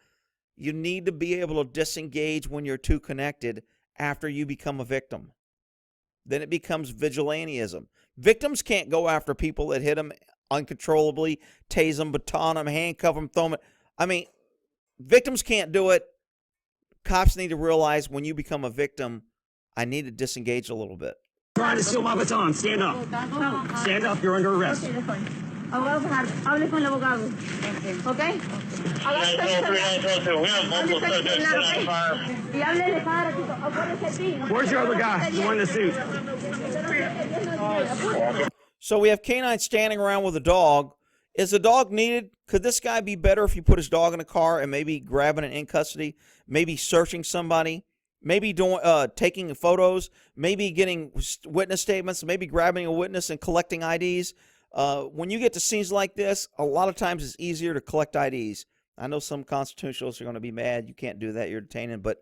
You need to be able to disengage when you're too connected after you become a victim. Then it becomes vigilantism. Victims can't go after people that hit them uncontrollably, tase them, baton them, handcuff them, throw them. I mean, victims can't do it. Cops need to realize when you become a victim, I need to disengage a little bit. Trying to steal my baton. Stand up. Stand up. You're under arrest. Hable con el abogado. ¿Ok? Y háblele cada ratito. Acuérdese a ti. Where's your other guy? The one in the suit. So we have canine standing around with a dog. Is the dog needed? Could this guy be better if you put his dog in a car and maybe grabbing it in custody, maybe searching somebody, maybe taking photos, maybe getting witness statements, maybe grabbing a witness and collecting IDs? When you get to scenes like this, a lot of times it's easier to collect IDs. I know some constitutionalists are going to be mad. You can't do that. You're detaining. But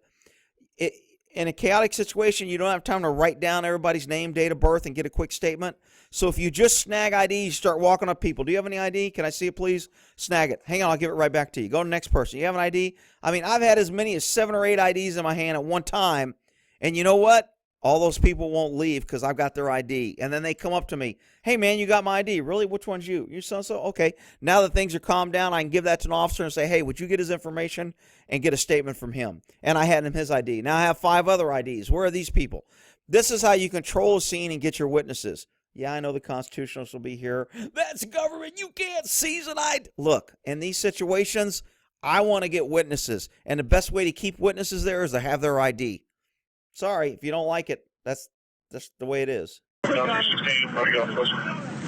in a chaotic situation, you don't have time to write down everybody's name, date of birth, and get a quick statement. So if you just snag ID, you start walking up people. Do you have any ID? Can I see it, please? Snag it. Hang on, I'll give it right back to you. Go to the next person. You have an ID? I mean, I've had as many as 7 or 8 IDs in my hand at one time. And you know what? All those people won't leave because I've got their ID. And then they come up to me. Hey, man, you got my ID. Really? Which one's you? You so-and-so? Okay. Now that things are calmed down, I can give that to an officer and say, hey, would you get his information and get a statement from him? And I had him his ID. Now I have 5 other IDs. Where are these people? This is how you control a scene and get your witnesses. Yeah, I know the constitutionalists will be here. That's government. You can't seize an ID. Look, in these situations, I want to get witnesses. And the best way to keep witnesses there is to have their ID. Sorry, if you don't like it, that's the way it is.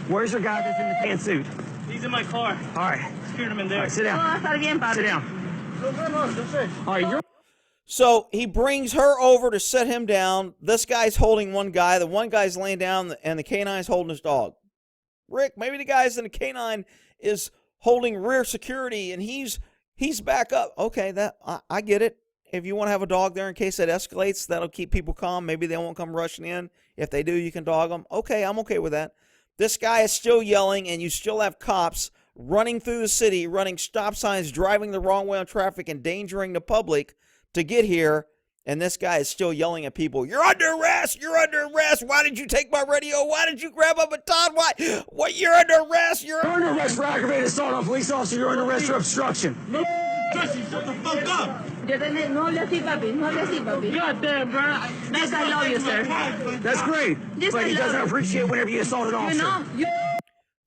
Where's your guy that's in the tan suit? He's in my car. All right. Secured him in there. All right, sit down. Sit down. All right, you're... So he brings her over to set him down. This guy's holding one guy. The one guy's laying down, and the canine's holding his dog. Rick, maybe the guy's in the canine is holding rear security, and he's back up. Okay, I get it. if you want to have a dog there in case it escalates, that'll keep people calm. Maybe they won't come rushing in. If they do, you can dog them. Okay, I'm okay with that. This guy is still yelling, and you still have cops running through the city, running stop signs, driving the wrong way on traffic, endangering the public to get here. And this guy is still yelling at people, "You're under arrest! You're under arrest! Why did you take my radio? Why did you grab a baton? Why? What? You're under arrest! You're You're under arrest for aggravated assault on a police officer. You're under arrest for obstruction. Jesse, shut the fuck up. No le así, papi. No le así, papi. God damn, bro. Yes, I love you, sir. That's great. Yes, But I he doesn't love- appreciate whenever you assault an You officer. know, you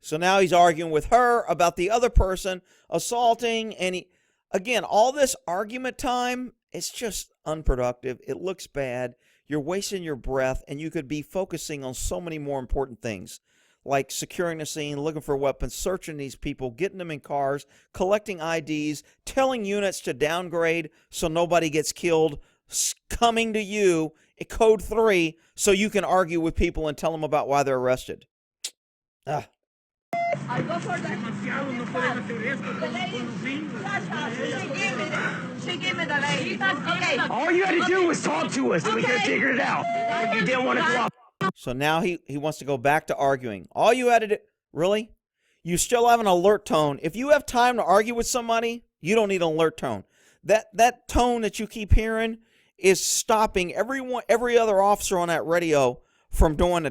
So now he's arguing with her about the other person assaulting. And he, again, all this argument time, it's just unproductive. It looks bad. You're wasting your breath, and you could be focusing on so many more important things, like securing the scene, looking for weapons, searching these people, getting them in cars, collecting IDs, telling units to downgrade so nobody gets killed, coming to you at Code 3 so you can argue with people and tell them about why they're arrested. Ah. I go for that. The lady, she gave me the lady. Okay. All you had to do was talk to us, and we could have Okay. figured it out. If you didn't want to cooperate. So now he wants to go back to arguing. All you had to do, really? You still have an alert tone. If you have time to argue with somebody, you don't need an alert tone. That tone that you keep hearing is stopping every other officer on that radio from doing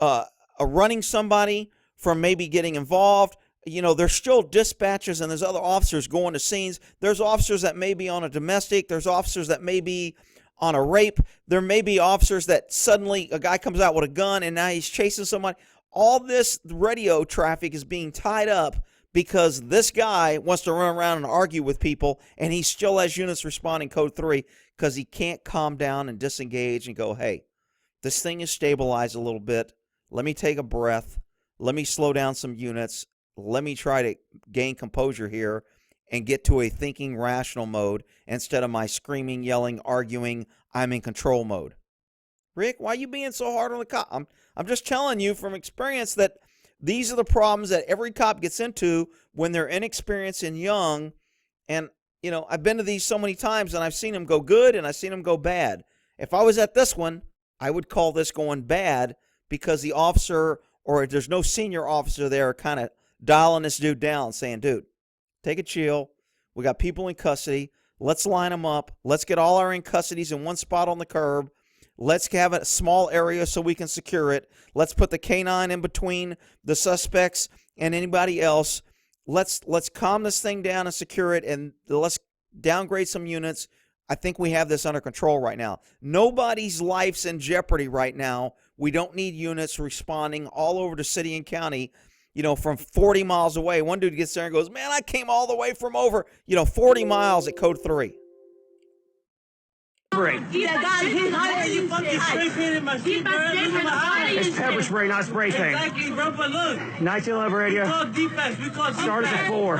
a running somebody, from maybe getting involved. You know, there's still dispatchers and there's other officers going to scenes. There's officers that may be on a domestic. There's officers that may be on a rape. There may be officers that suddenly a guy comes out with a gun and now he's chasing somebody. All this radio traffic is being tied up because this guy wants to run around and argue with people, and he still has units responding Code 3 because he can't calm down and disengage and go, hey, this thing is stabilized a little bit. Let me take a breath. Let me slow down some units. Let me try to gain composure here and get to a thinking rational mode instead of my screaming, yelling, arguing, I'm in control mode. Rick, why are you being so hard on the cop? I'm just telling you from experience that these are the problems that every cop gets into when they're inexperienced and young. And, you know, I've been to these so many times and I've seen them go good and I've seen them go bad. If I was at this one, I would call this going bad because the officer, or if there's no senior officer there, kind of dialing this dude down, saying, dude, take a chill. We got people in custody. Let's line them up. Let's get all our in custodies in one spot on the curb. Let's have a small area so we can secure it. Let's put the K-9 in between the suspects and anybody else. Let's calm this thing down and secure it, and let's downgrade some units. I think we have this under control right now. Nobody's life's in jeopardy right now. We don't need units responding all over the city and county, you know, from 40 miles away. One dude gets there and goes, man, I came all the way from over, 40 miles at Code 3. Spray. he's You fucking spray painted my shit, bro. Look at my eyes. It's pepper spray, not spray paint. Exactly, bro, but look. 1911 radio. We call defects. We call Start us at defects. 4.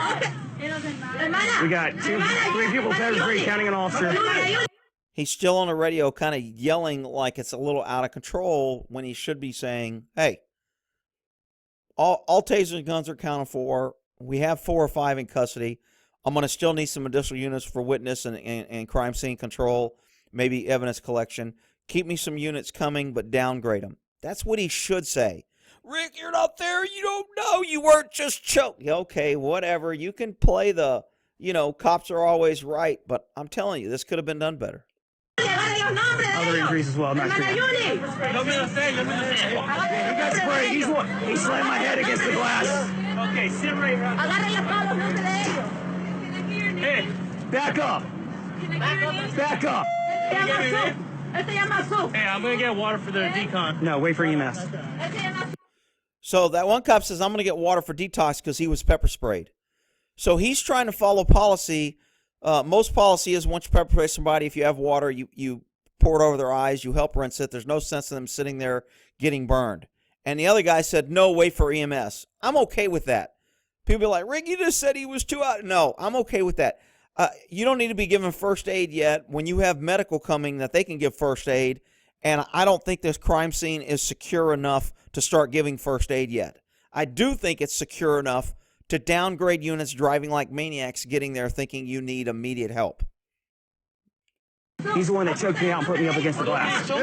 Hermana. We got 3 people pepper spray, counting an officer. He's still on the radio kind of yelling like it's a little out of control when he should be saying, hey, all taser guns are accounted for. We have 4 or 5 in custody. I'm going to still need some additional units for witness and crime scene control, maybe evidence collection. Keep me some units coming, but downgrade them. That's what he should say. Rick, you're not there. You don't know. You weren't just choking. Okay, whatever. You can play the, cops are always right, but I'm telling you, this could have been done better. Other injuries as well, not Hermana treated. Yuli. Let me say. He got sprayed. He slammed my head against the glass. Okay, sit right here. Agárrenle todos, no se de ellos. Hey, Back up. Back up. Este llama Su. hey, I'm gonna get water for the decon. No, wait for EMS. Este llama Su. So that one cop says, I'm going to get water for detox because he was pepper sprayed. So he's trying to follow policy. Most policy is once you pepper spray somebody, if you have water, you pour it over their eyes, you help rinse it. There's no sense in them sitting there getting burned. And the other guy said, no, wait for EMS. I'm okay with that. People are like, Rick, you just said he was too out. No, I'm okay with that. You don't need to be given first aid yet when you have medical coming that they can give first aid. And I don't think this crime scene is secure enough to start giving first aid yet. I do think it's secure enough to downgrade units driving like maniacs, getting there thinking you need immediate help. He's the one that choked me out and put me up against the glass. You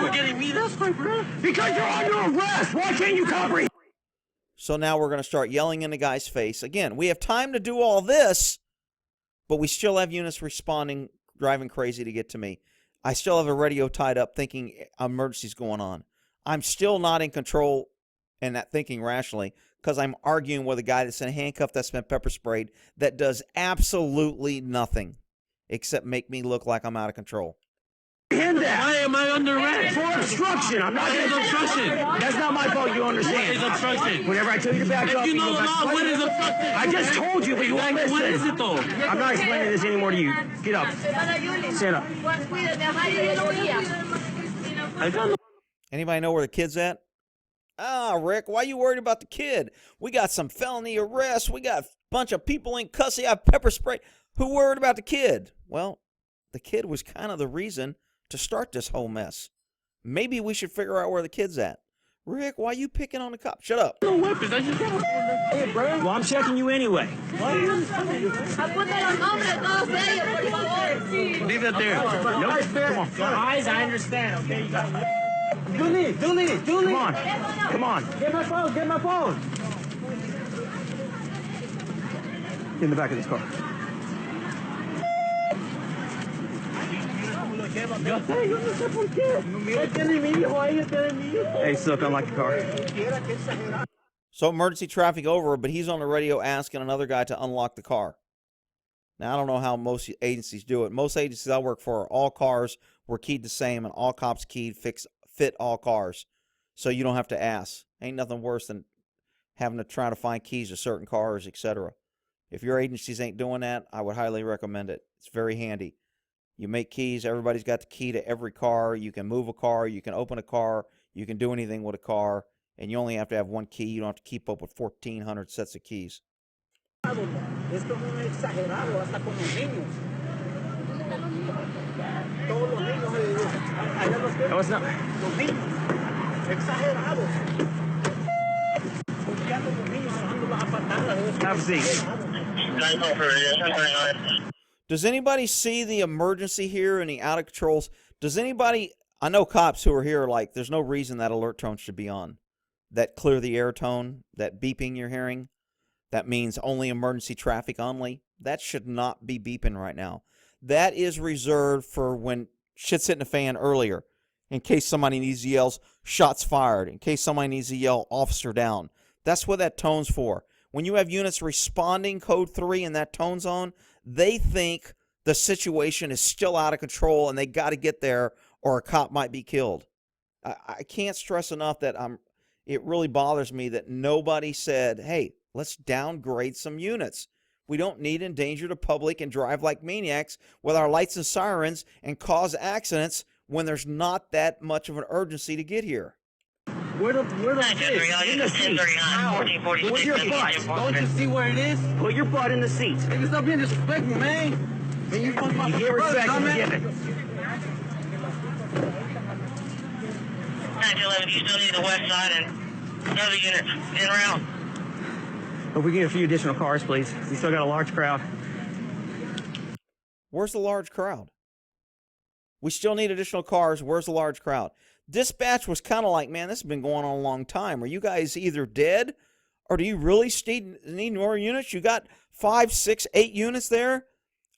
were getting me this way, bro. Because you're under arrest. Why can't you comprehend? So now we're going to start yelling in the guy's face. Again, we have time to do all this, but we still have units responding, driving crazy to get to me. I still have a radio tied up thinking emergency's going on. I'm still not in control and not thinking rationally because I'm arguing with a guy that's in a handcuff that's been pepper sprayed that does absolutely nothing except make me look like I'm out of control. Why am I under arrest? For obstruction. I'm not What is obstruction? That's not my fault. You understand. What is obstruction? Whenever I tell you to back up, If you you know go the back. law, what is obstruction? I just told you, but you won't listen. What is it though? I'm not explaining this anymore to you. Get up. Stand up. I don't know. Anybody know where the kid's at? Ah, Rick, why are you worried about the kid? We got some felony arrests. We got a bunch of people in custody. I have pepper spray. Who worried about the kid? Well, the kid was kind of the reason to start this whole mess. Maybe we should figure out where the kid's at. Rick, why are you picking on the cop? Shut up. No weapons. I just got Hey, bro. Well, I'm checking you anyway. Leave it there. Nope. Come on. Your eyes, I understand. Okay, you got it. Come on. Come on. Get my phone. Get my phone. Get in the back of this car. Hey, Silk, unlock the car. So emergency traffic over, but he's on the radio asking another guy to unlock the car. Now, I don't know how most agencies do it. Most agencies I work for, all cars were keyed the same, and all cops keyed fit all cars. So you don't have to ask. Ain't nothing worse than having to try to find keys to certain cars, etc. If your agencies ain't doing that, I would highly recommend it. It's very handy. You make keys. Everybody's got the key to every car. You can move a car. You can open a car. You can do anything with a car. And you only have to have one key. You don't have to keep up with 1,400 sets of keys. Oh, it's not. Have a seat. Does anybody see the emergency here and the out of controls? Does anybody, I know cops who are here like, there's no reason that alert tone should be on. That clear the air tone, that beeping you're hearing, that means only emergency traffic only. That should not be beeping right now. That is reserved for when shit's hitting the fan earlier, in case somebody needs to yell shots fired, in case somebody needs to yell officer down. That's what that tone's for. When you have units responding code 3 and that tone's on, they think the situation is still out of control and they got to get there or a cop might be killed. I can't stress enough that it really bothers me that nobody said, hey, let's downgrade some units. We don't need to endanger the public and drive like maniacs with our lights and sirens and cause accidents when there's not that much of an urgency to get here. Where the In the seat. Put your butt. Don't you see where it is? Put your butt in the seat. Nigga, stop being disrespectful, man. Man, you fuck my You get respect brother, when you dumbass. give it. 911, you still need the west side and another unit in round. If we get a few additional cars, please. We still got a large crowd. Where's the large crowd? We still need additional cars. Where's the large crowd? Dispatch was kind of like, man, this has been going on a long time. Are you guys either dead or do you really need more units? You got 5, 6, 8 units there.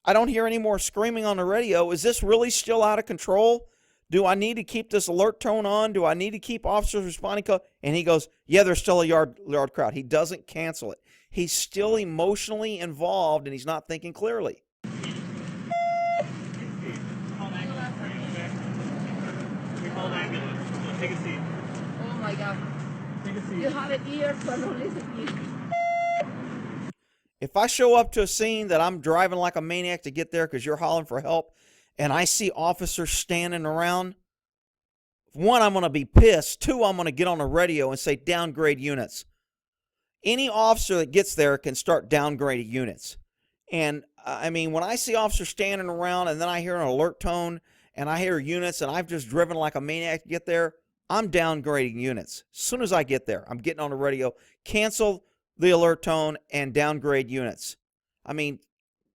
I don't hear any more screaming on the radio. Is this really still out of control? Do I need to keep this alert tone on? Do I need to keep officers responding? And he goes, yeah, there's still a yard crowd. He doesn't cancel it. He's still emotionally involved and he's not thinking clearly. Take a seat. Oh my God. Take a seat. You have an ear, but don't listen to you. If I show up to a scene that I'm driving like a maniac to get there because you're hollering for help and I see officers standing around, 1, I'm going to be pissed. 2, I'm going to get on the radio and say downgrade units. Any officer that gets there can start downgrading units. And, I mean, when I see officers standing around and then I hear an alert tone and I hear units and I've just driven like a maniac to get there, I'm downgrading units. As soon as I get there, I'm getting on the radio, cancel the alert tone and downgrade units. I mean,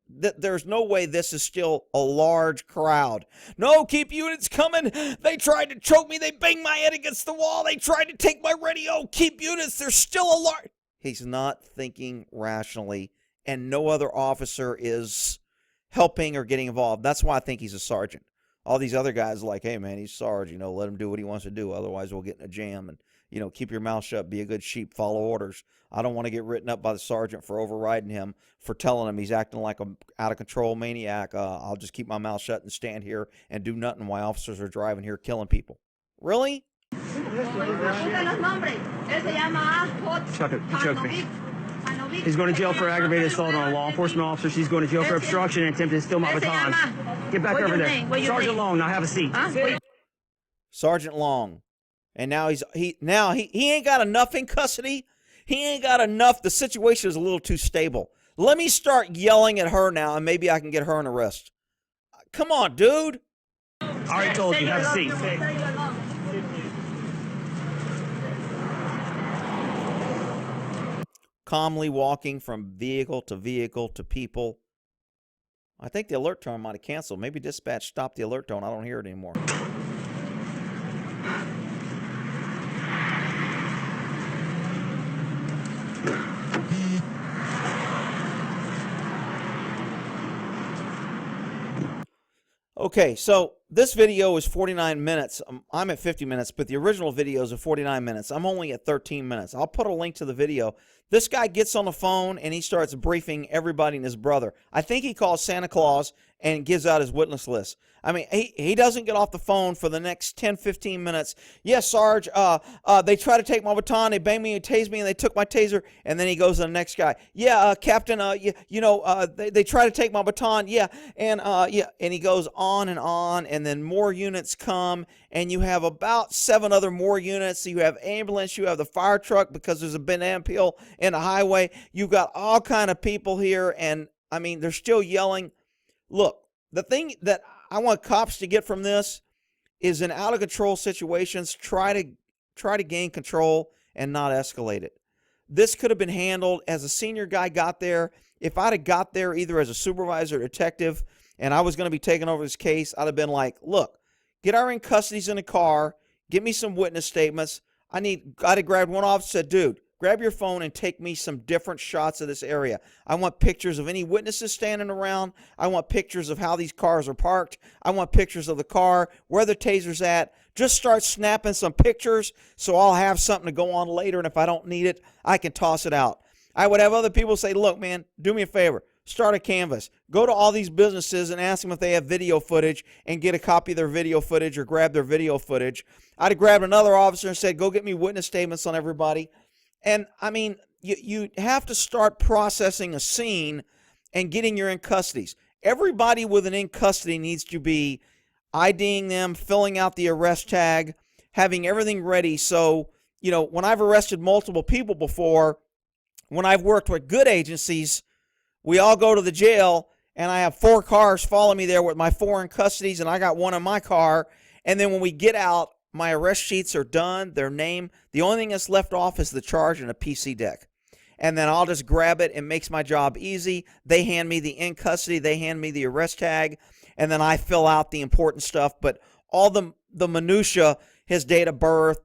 there's no way this is still a large crowd. No, keep units coming. They tried to choke me. They banged my head against the wall. They tried to take my radio. Keep units. There's still a large. He's not thinking rationally, and no other officer is helping or getting involved. That's why I think he's a sergeant. All these other guys are like, hey, man, he's Sarge. Let him do what he wants to do. Otherwise, we'll get in a jam. And, keep your mouth shut. Be a good sheep. Follow orders. I don't want to get written up by the sergeant for overriding him, for telling him he's acting like an out-of-control maniac. I'll just keep my mouth shut and stand here and do nothing while officers are driving here killing people. Really? Chuck it. He choked me. He's going to jail for aggravated assault on a law enforcement officer. She's going to jail for obstruction and attempted to steal my baton. Get back over there. Sergeant Long, now have a seat. Sergeant Long. And now he ain't got enough in custody. He ain't got enough. The situation is a little too stable. Let me start yelling at her now, and maybe I can get her an arrest. Come on, dude. I already told you, have a seat. Calmly walking from vehicle to people. I think the alert tone might have canceled. Maybe dispatch stopped the alert tone. I don't hear it anymore. Okay, so this video is 49 minutes. I'm at 50 minutes, but the original video is 49 minutes. I'm only at 13 minutes. I'll put a link to the video. This guy gets on the phone and he starts briefing everybody and his brother. I think he calls Santa Claus and gives out his witness list. I mean, he doesn't get off the phone for the next 10, 15 minutes. Yes, Sarge, they tried to take my baton, they banged me and tased me, and they took my taser. And then he goes to the next guy. Yeah, Captain, they tried to take my baton. Yeah, and he goes on, and then more units come, and you have about 7 other more units. You have ambulance, you have the fire truck because there's a banana peel in the highway. You've got all kind of people here, and I mean, they're still yelling. Look, the thing that I want cops to get from this is in out-of-control situations, try to gain control and not escalate it. This could have been handled as a senior guy got there. If I'd have got there either as a supervisor or detective and I was going to be taking over this case, I'd have been like, look, get our in custodies in the car, give me some witness statements. I'd have grabbed one officer and said, dude, grab your phone and take me some different shots of this area. I want pictures of any witnesses standing around. I want pictures of how these cars are parked. I want pictures of the car, where the taser's at. Just start snapping some pictures so I'll have something to go on later, and if I don't need it, I can toss it out. I would have other people say, look, man, do me a favor. Start a canvas. Go to all these businesses and ask them if they have video footage and get a copy of their video footage or grab their video footage. I'd have grabbed another officer and said, go get me witness statements on everybody. And, I mean, you have to start processing a scene and getting your in-custodies. Everybody with an in-custody needs to be IDing them, filling out the arrest tag, having everything ready. So, when I've arrested multiple people before, when I've worked with good agencies, we all go to the jail, and I have 4 cars follow me there with my 4 in-custodies, and I got one in my car. And then when we get out, my arrest sheets are done, their name. The only thing that's left off is the charge and a PC deck. And then I'll just grab it. It makes my job easy. They hand me the in custody. They hand me the arrest tag. And then I fill out the important stuff. But all the minutia, his date of birth,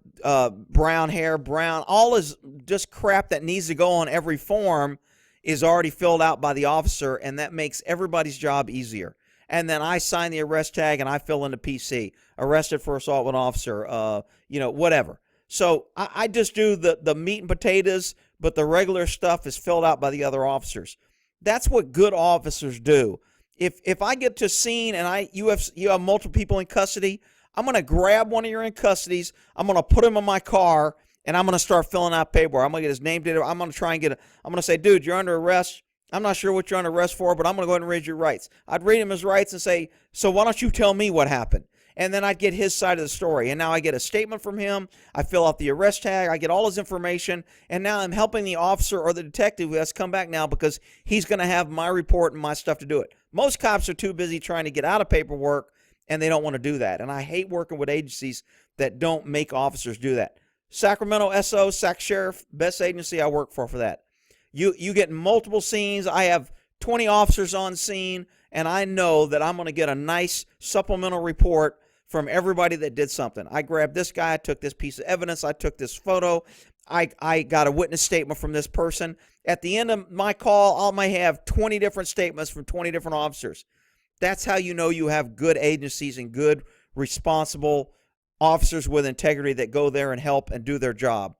brown hair, all is just crap that needs to go on every form is already filled out by the officer. And that makes everybody's job easier. And then I sign the arrest tag and I fill in the PC. Arrested for assault with an officer, whatever. So I just do the meat and potatoes, but the regular stuff is filled out by the other officers. That's what good officers do. If I get to a scene and you have multiple people in custody, I'm going to grab one of your in custodies, I'm going to put him in my car, and I'm going to start filling out paperwork. I'm going to get his name, date. I'm going to try and I'm going to say, dude, you're under arrest. I'm not sure what you're under arrest for, but I'm going to go ahead and read your rights. I'd read him his rights and say, so why don't you tell me what happened? And then I'd get his side of the story. And now I get a statement from him. I fill out the arrest tag. I get all his information. And now I'm helping the officer or the detective who has come back now because he's going to have my report and my stuff to do it. Most cops are too busy trying to get out of paperwork, and they don't want to do that. And I hate working with agencies that don't make officers do that. Sacramento SO, Sac Sheriff, best agency I work for that. You get multiple scenes. I have 20 officers on scene, and I know that I'm going to get a nice supplemental report from everybody that did something. I grabbed this guy, I took this piece of evidence, I took this photo, I got a witness statement from this person. At the end of my call, I may have 20 different statements from 20 different officers. That's how you know you have good agencies and good, responsible officers with integrity that go there and help and do their job.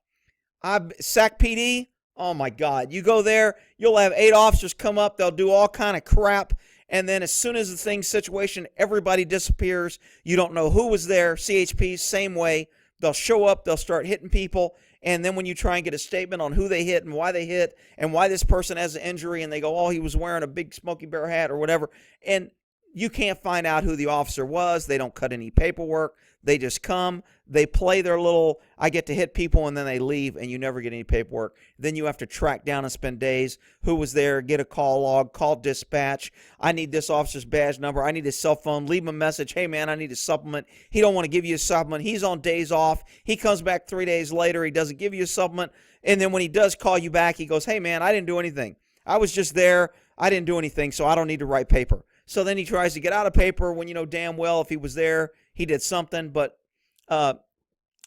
SAC PD, oh my God. You go there, you'll have 8 officers come up, they'll do all kind of crap, and then as soon as the situation, everybody disappears. You don't know who was there. CHPs, same way. They'll show up, they'll start hitting people, and then when you try and get a statement on who they hit and why this person has an injury, and they go, oh, he was wearing a big Smokey Bear hat or whatever, and you can't find out who the officer was. They don't cut any paperwork. They just come, they play their little, I get to hit people, and then they leave, and you never get any paperwork. Then you have to track down and spend days. Who was there? Get a call log, call dispatch. I need this officer's badge number. I need his cell phone. Leave him a message. Hey, man, I need a supplement. He don't want to give you a supplement. He's on days off. He comes back 3 days later. He doesn't give you a supplement. And then when he does call you back, he goes, hey, man, I didn't do anything. I was just there. I didn't do anything, so I don't need to write paper. So then he tries to get out of paper when you know damn well if he was there, he did something. But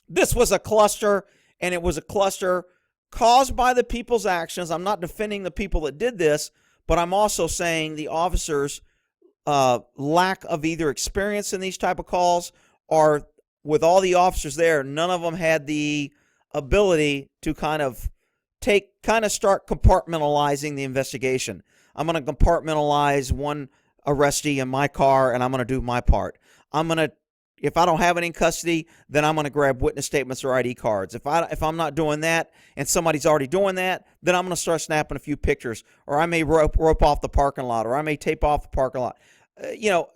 this was a cluster, and it was a cluster caused by the people's actions. I'm not defending the people that did this, but I'm also saying the officers' lack of either experience in these type of calls, or with all the officers there, none of them had the ability to kind of start compartmentalizing the investigation. I'm going to compartmentalize one arrestee in my car, and I'm going to do my part. If I don't have it in custody, then I'm going to grab witness statements or ID cards. If I'm not doing that and somebody's already doing that, then I'm going to start snapping a few pictures, or I may rope off the parking lot, or I may tape off the parking lot.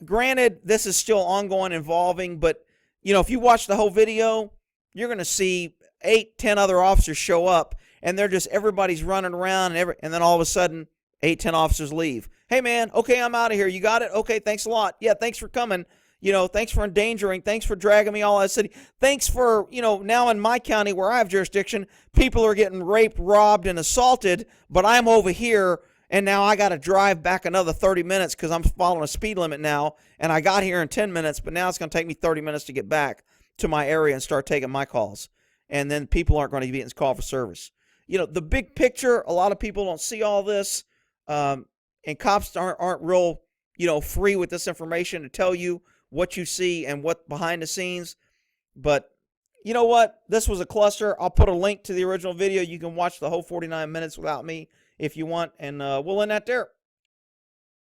Granted, this is still ongoing, involving, but if you watch the whole video, you're going to see 8-10 other officers show up, and everybody's running around, and then all of a sudden 8-10 officers leave. Hey, man, okay, I'm out of here. You got it? Okay, thanks a lot. Yeah, thanks for coming. Thanks for endangering. Thanks for dragging me all out of the city. Thanks for, now in my county where I have jurisdiction, people are getting raped, robbed, and assaulted, but I'm over here, and now I got to drive back another 30 minutes because I'm following a speed limit now, and I got here in 10 minutes, but now it's going to take me 30 minutes to get back to my area and start taking my calls. And then people aren't going to be getting called for service. The big picture, a lot of people don't see all this. And cops aren't real, free with this information to tell you what you see and what behind the scenes. But you know what? This was a cluster. I'll put a link to the original video. You can watch the whole 49 minutes without me if you want. And we'll end that there.